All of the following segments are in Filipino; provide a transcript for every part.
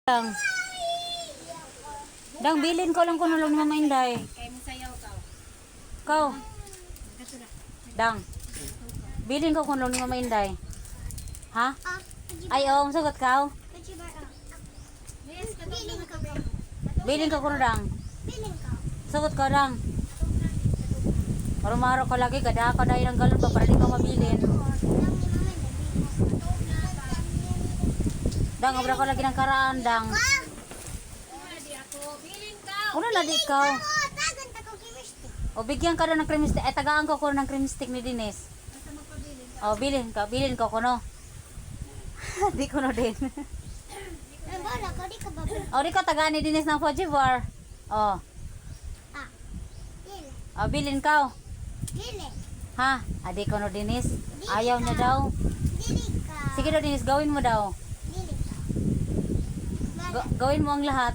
Dang. Dang, bilin ko lang kuno lang ni Mama Inday. Kaya mo sayaw ka. Kau. Dang. Bilin ko kuno lang ni Mama Inday. Ha? Ay, oh, sagot ka. Yes, katulong ka ba? Bilin ko kuno dang. Sagot ka dang. Maro-maro ko lagi kada ka dahil ng galon pa para di ka mabilin. Dang, abra ko lagi ng karaan, dang. Una na di ikaw. O bigyan ka na ng cream stick. Tagaan ko kuno ng cream stick ni Dines. O bilin ko kuno. Di kuno din. O di ko tagaan ni Dines ng Fojivar. O. O bilin ka. Ha? Adi kuno Dines. Ayaw niya daw. Sige daw Dines, gawin mo daw. Gawin mo ang lahat.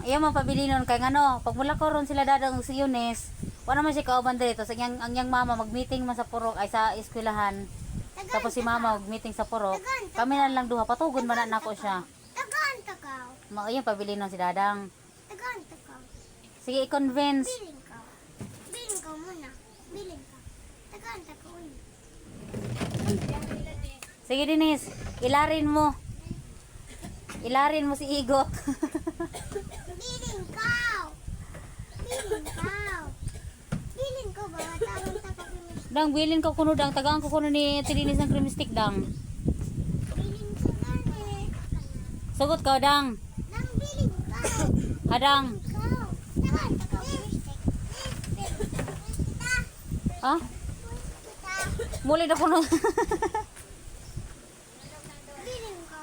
Iya man pabili nun kay ngano, pag mula ko ron sila dadang si Yunes, wala man siya kauban dito. So, ang yang mama mag-meeting man sa Purok ay sa eskwelahan. Tapos si mama mag-meeting sa Purok. Kami na lang duha patugon man na nako siya. Iya pabili nun si Dadang. Sige, i-convince. Bilin ka muna. Bilin ka. Tagaan ka uy. Sige Denise, ilarin mo. Ilarin mo si Igot. Bilin ka. Bilin ka. Bilin ko ba? Tawag ka Dang, bilin ko kuno dang. Tagaan ko kuno ni Tilinis ng cream stick dang. Bilin ko gani. Sugot ka dang. Nang bilin ka. Hadang. Tagaan ka mistake. Ha? Muli na kuno.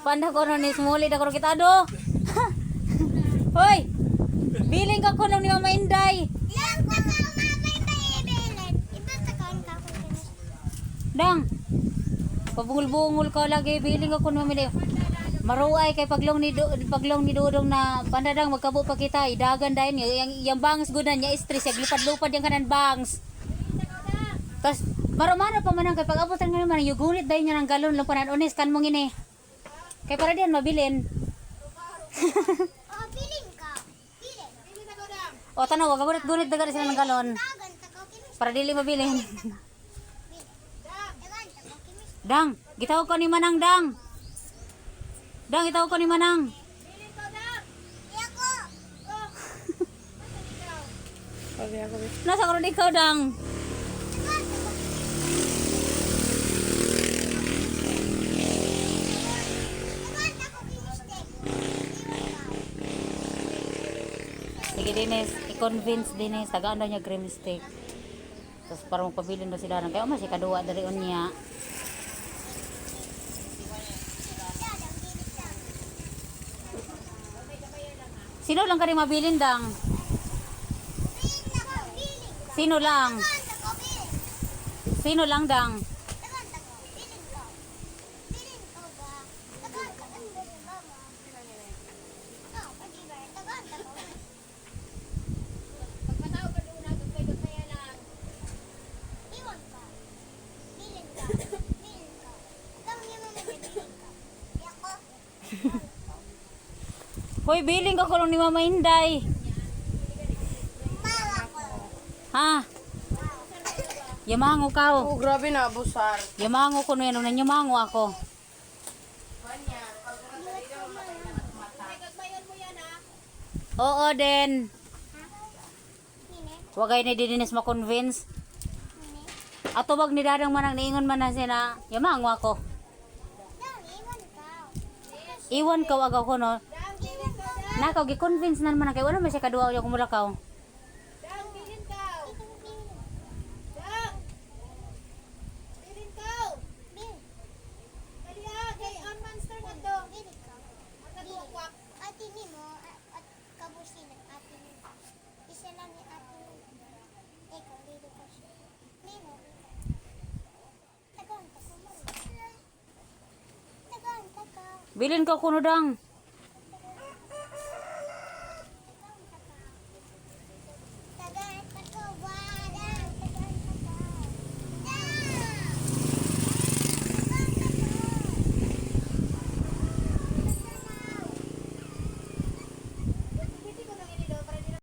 Panda ko nun is muli na kuno kita do. Hoy! Biling ka kuno ni Mama Inday. Lang ko sa Mama Inday bilin. Iba tagaan ka ko. Dang. Pabungul-bungul ka lagi biling ka kuno Mama Inday. Maruay kay paglong ni Dudong na pandadang magkabo pa kita idagan dayon yang bangs gudan niya stress ya lupad-lupad yang kanan bangs. Tas maro-maro pa man kay pag-abutan nga naman yung gunit dayon niya ng galon lumpanan ones kan mo ngini. Kay para diyan mabilin. Oh, bilin ka. Bilin. Bilin ako dam. O tanaw wag gunit dagan sila ng galon Tagan ka ko kimis. para dili mabilin. Tagaan ka ko kimis. Dang, gitawag ko ni Manang dang. Dang, gitawag ko ni Manang. Bilin ko dam. Iyako. Nasa ko rin ikaw dang. Sige Dines, i-convince Dines, tagaan daw niya cream stick. Tapos para magpabilin daw si Darang. Kaya masih kaduwa dari niya. Sino lang ka rin mabilin dang? Sino lang? Sino lang dang? Hoy, biling ka kulong ni Mama Inday. Ha? Yamango ka. Oh, grabe na, busar. Yamango ko na yan. Nung yamango ako. Oo din. Wagay ni Dines ma-convince. Ato wag ni Dadang manang niingon man na siya na yamango ako. Iwan ka wag ako no. Nakaw gi-convince na naman kay wala man siya kaduwa yung kumulakaw. Dang, bilin ka. Dang. Bilin ka. Bil. Kaliya, kay on monster na to. Bilin ka. Nagkukwak. Ate ni mo, at kabusin at ate ni mo. Isa lang ni ate ni mo. Ikaw, dito ka siya. Ni mo. Tagaan ka ko mo. Tagaan ka ka. Bilin ka kuno dang.